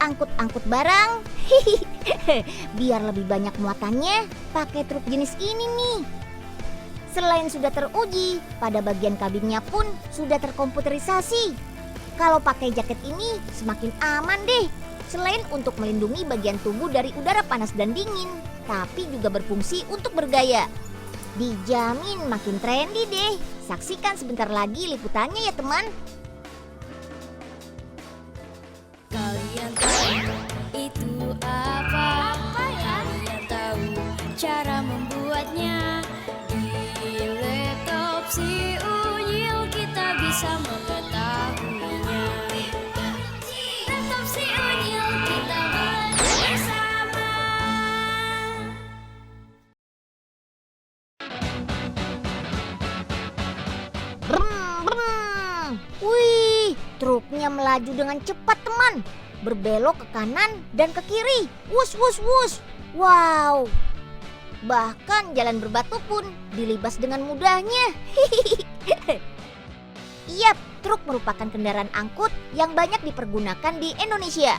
angkut-angkut barang. Biar lebih banyak muatannya, pakai truk jenis ini nih. Selain sudah teruji, pada bagian kabinnya pun sudah terkomputerisasi. Kalau pakai jaket ini semakin aman deh. Selain untuk melindungi bagian tubuh dari udara panas dan dingin, tapi juga berfungsi untuk bergaya. Dijamin makin trendy deh. Saksikan sebentar lagi liputannya ya teman. Kalian tahu itu apa? Kalian tahu cara membuatnya? Di laptop si Unyil kita bisa mengetahuinya. Laptop si Unyil kita bersama. Brum, brum. Wih, truknya melaju dengan cepat teman. Berbelok ke kanan dan ke kiri. Wush, wush, wush. Wow. Bahkan jalan berbatu pun dilibas dengan mudahnya. Yap, truk merupakan kendaraan angkut yang banyak dipergunakan di Indonesia.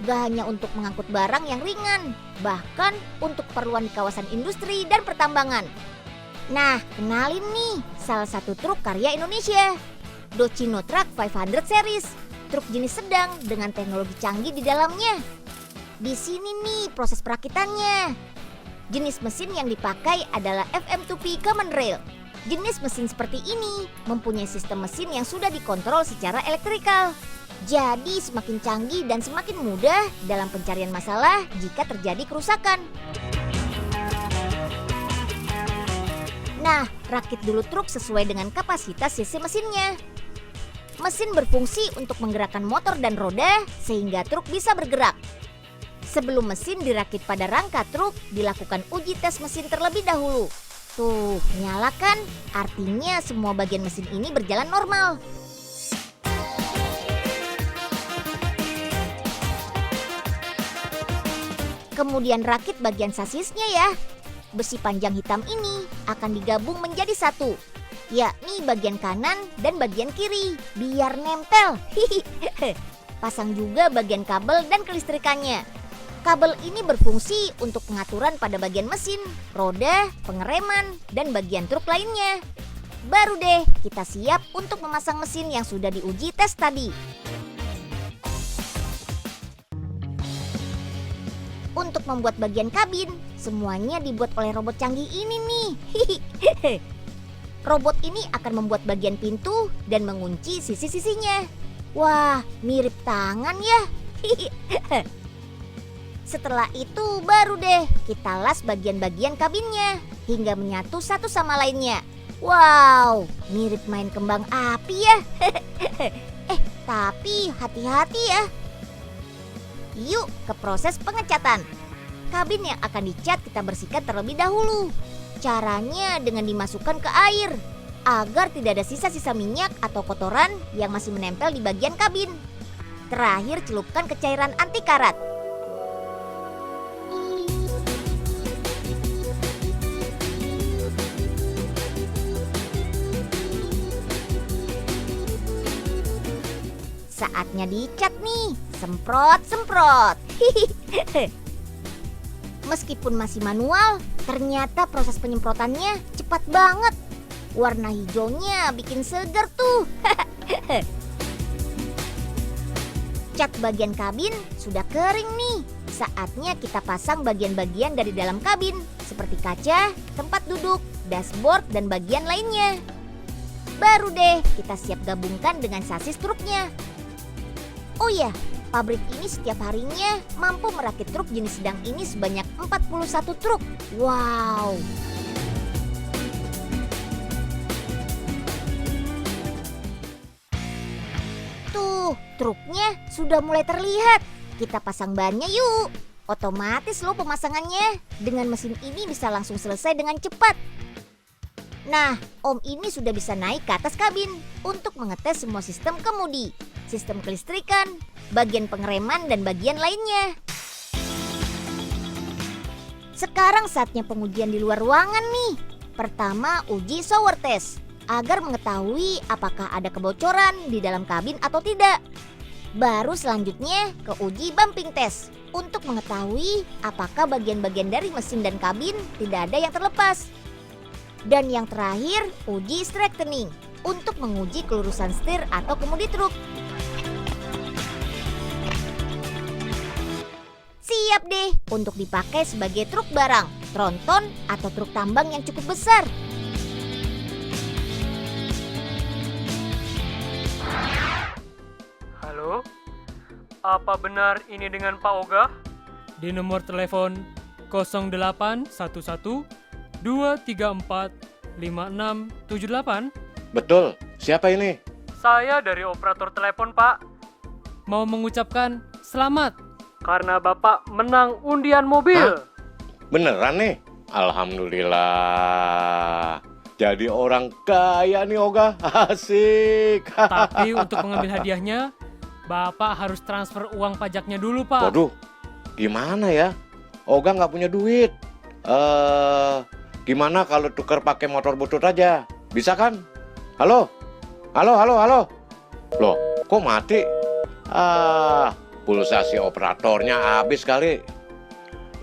Gak hanya untuk mengangkut barang yang ringan, bahkan untuk keperluan di kawasan industri dan pertambangan. Nah, kenalin nih salah satu truk karya Indonesia. Docino Truck 500 Series, truk jenis sedang dengan teknologi canggih di dalamnya. Di sini nih proses perakitannya. Jenis mesin yang dipakai adalah FM2P Common Rail. Jenis mesin seperti ini mempunyai sistem mesin yang sudah dikontrol secara elektrikal. Jadi semakin canggih dan semakin mudah dalam pencarian masalah jika terjadi kerusakan. Nah, rakit dulu truk sesuai dengan kapasitas cc mesinnya. Mesin berfungsi untuk menggerakkan motor dan roda sehingga truk bisa bergerak. Sebelum mesin dirakit pada rangka truk, dilakukan uji tes mesin terlebih dahulu. Tuh, nyalakan, artinya semua bagian mesin ini berjalan normal. Kemudian rakit bagian sasisnya ya. Besi panjang hitam ini akan digabung menjadi satu, yakni bagian kanan dan bagian kiri, biar nempel. Pasang juga bagian kabel dan kelistrikannya. Kabel ini berfungsi untuk pengaturan pada bagian mesin, roda, pengereman, dan bagian truk lainnya. Baru deh kita siap untuk memasang mesin yang sudah diuji tes tadi. Untuk membuat bagian kabin, semuanya dibuat oleh robot canggih ini nih. Robot ini akan membuat bagian pintu dan mengunci sisi-sisinya. Wah, mirip tangan ya. Setelah itu baru deh kita las bagian-bagian kabinnya hingga menyatu satu sama lainnya. Wow, mirip main kembang api ya. Tapi hati-hati ya. Yuk ke proses pengecatan. Kabin yang akan dicat kita bersihkan terlebih dahulu. Caranya dengan dimasukkan ke air agar tidak ada sisa-sisa minyak atau kotoran yang masih menempel di bagian kabin. Terakhir celupkan ke cairan anti karat. Saatnya dicat nih, semprot-semprot. Meskipun masih manual, ternyata proses penyemprotannya cepat banget. Warna hijaunya bikin segar tuh. Cat bagian kabin sudah kering nih. Saatnya kita pasang bagian-bagian dari dalam kabin, seperti kaca, tempat duduk, dashboard, dan bagian lainnya. Baru deh kita siap gabungkan dengan sasis truknya. Oh ya, pabrik ini setiap harinya mampu merakit truk jenis sedang ini sebanyak 41 truk. Wow. Tuh, truknya sudah mulai terlihat. Kita pasang bannya yuk. Otomatis loh pemasangannya. Dengan mesin ini bisa langsung selesai dengan cepat. Nah, Om ini sudah bisa naik ke atas kabin untuk mengetes semua sistem kemudi, sistem kelistrikan, bagian pengereman, dan bagian lainnya. Sekarang saatnya pengujian di luar ruangan nih. Pertama, uji shower test agar mengetahui apakah ada kebocoran di dalam kabin atau tidak. Baru selanjutnya ke uji bumping test untuk mengetahui apakah bagian-bagian dari mesin dan kabin tidak ada yang terlepas. Dan yang terakhir, uji straightening untuk menguji kelurusan setir atau kemudi truk. Siap deh untuk dipakai sebagai truk barang, tronton, atau truk tambang yang cukup besar. Halo, apa benar ini dengan Pak Oga? Di nomor telepon 0811 234 5678. Betul, siapa ini? Saya dari operator telepon, Pak. Mau mengucapkan selamat karena Bapak menang undian mobil. Hah? Beneran nih? Alhamdulillah. Jadi orang kaya nih Oga, asik. Tapi untuk mengambil hadiahnya, Bapak harus transfer uang pajaknya dulu, Pak. Waduh, gimana ya? Oga nggak punya duit. Gimana kalau tuker pakai motor butut aja? Bisa kan? Halo? Halo? Loh, kok mati? Pulsa si operatornya habis kali.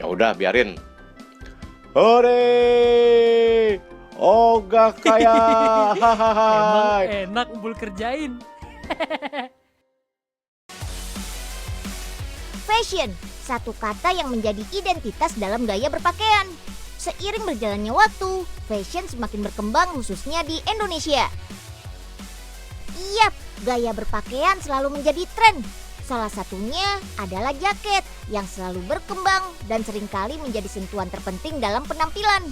Ya udah, biarin. Hore! Oga kaya. Emang enak bul kerjain. Fashion, satu kata yang menjadi identitas dalam gaya berpakaian. Seiring berjalannya waktu, fashion semakin berkembang khususnya di Indonesia. Yap, gaya berpakaian selalu menjadi tren. Salah satunya adalah jaket yang selalu berkembang dan seringkali menjadi sentuhan terpenting dalam penampilan.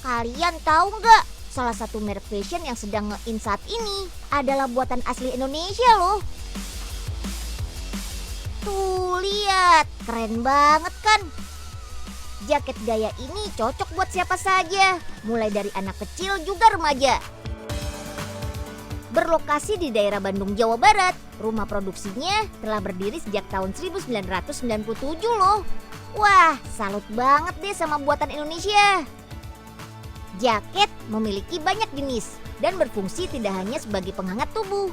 Kalian tahu nggak, salah satu merek fashion yang sedang nge-in saat ini adalah buatan asli Indonesia loh. Tuh lihat, keren banget kan? Jaket gaya ini cocok buat siapa saja, mulai dari anak kecil juga remaja. Berlokasi di daerah Bandung, Jawa Barat, rumah produksinya telah berdiri sejak tahun 1997 loh. Wah, salut banget deh sama buatan Indonesia. Jaket memiliki banyak jenis dan berfungsi tidak hanya sebagai penghangat tubuh,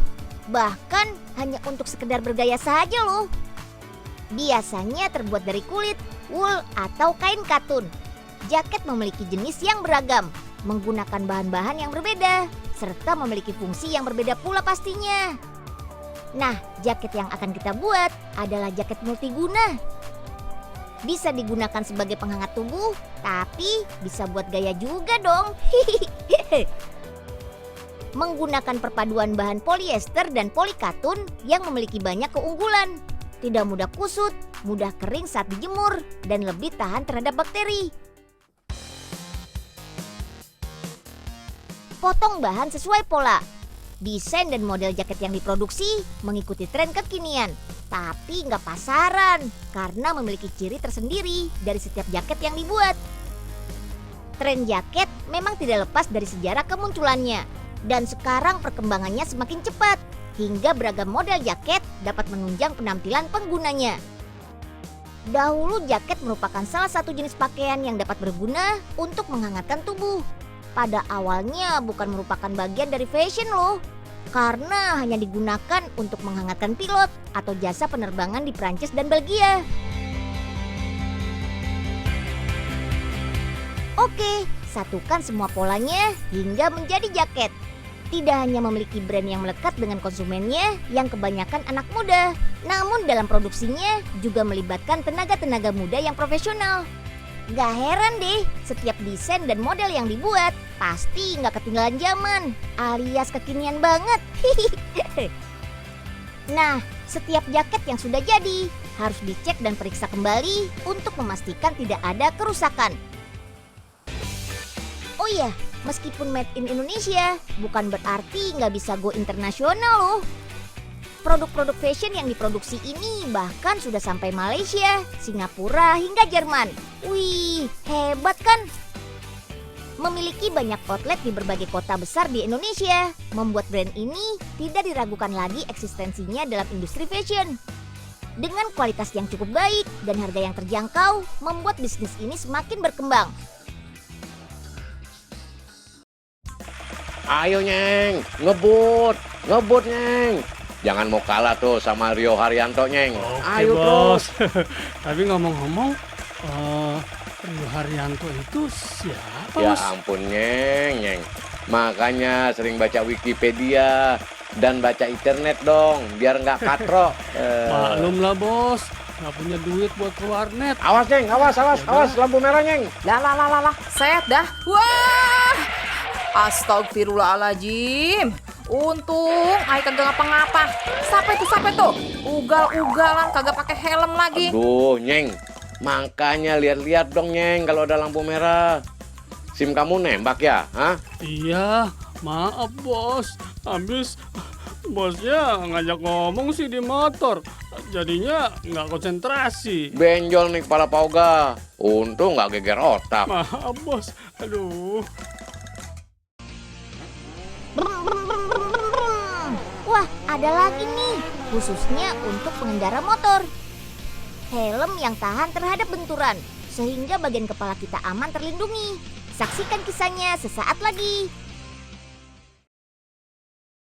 bahkan hanya untuk sekedar bergaya saja loh. Biasanya terbuat dari kulit, wool, atau kain katun. Jaket memiliki jenis yang beragam, menggunakan bahan-bahan yang berbeda, serta memiliki fungsi yang berbeda pula pastinya. Nah, jaket yang akan kita buat adalah jaket multiguna. Bisa digunakan sebagai penghangat tubuh, tapi bisa buat gaya juga dong. Menggunakan perpaduan bahan polyester dan polikatun yang memiliki banyak keunggulan. Tidak mudah kusut, mudah kering saat dijemur, dan lebih tahan terhadap bakteri. Potong bahan sesuai pola. Desain dan model jaket yang diproduksi mengikuti tren kekinian, tapi nggak pasaran karena memiliki ciri tersendiri dari setiap jaket yang dibuat. Tren jaket memang tidak lepas dari sejarah kemunculannya, dan sekarang perkembangannya semakin cepat, hingga beragam model jaket dapat menunjang penampilan penggunanya. Dahulu jaket merupakan salah satu jenis pakaian yang dapat berguna untuk menghangatkan tubuh. Pada awalnya bukan merupakan bagian dari fashion loh, karena hanya digunakan untuk menghangatkan pilot atau jasa penerbangan di Prancis dan Belgia. Oke, satukan semua polanya hingga menjadi jaket. Tidak hanya memiliki brand yang melekat dengan konsumennya yang kebanyakan anak muda, namun dalam produksinya juga melibatkan tenaga-tenaga muda yang profesional. Gak heran deh, setiap desain dan model yang dibuat pasti gak ketinggalan zaman, alias kekinian banget. Nah, setiap jaket yang sudah jadi harus dicek dan periksa kembali untuk memastikan tidak ada kerusakan. Oh iya, meskipun made in Indonesia, bukan berarti nggak bisa go internasional loh. Produk-produk fashion yang diproduksi ini bahkan sudah sampai Malaysia, Singapura, hingga Jerman. Wih, hebat kan? Memiliki banyak outlet di berbagai kota besar di Indonesia, membuat brand ini tidak diragukan lagi eksistensinya dalam industri fashion. Dengan kualitas yang cukup baik dan harga yang terjangkau, membuat bisnis ini semakin berkembang. Ayo Nyeng, ngebut Nyeng. Jangan mau kalah tuh sama Rio Haryanto, Nyeng. Oke, Ayo Bos. terus. Tapi ngomong-ngomong, Rio Haryanto itu siapa, Ya Bos? ampun, Nyeng. Makanya sering baca Wikipedia dan baca internet dong, biar nggak katro. Maklum lah, Bos. Nggak punya duit buat ke warnet. Awas, Nyeng, awas, lampu merah, Nyeng. Lah, set dah. Wah, astagfirullahaladzim. Untung Ai kagak ngapa-ngapa. Siapa itu? Ugal-ugalan kagak pakai helm lagi. Aduh, Nyeng. Makanya lihat-lihat dong, Nyeng, kalau ada lampu merah. SIM kamu nembak ya? Hah? Iya, maaf, Bos. Habis bosnya ngajak ngomong sih di motor. Jadinya nggak konsentrasi. Benjol nih kepala pauga. Untung nggak geger otak. Maaf, Bos. Aduh. Brum, brum, brum, brum, brum, brum. Wah, ada lagi nih, khususnya untuk pengendara motor. Helm yang tahan terhadap benturan, sehingga bagian kepala kita aman terlindungi. Saksikan kisahnya sesaat lagi.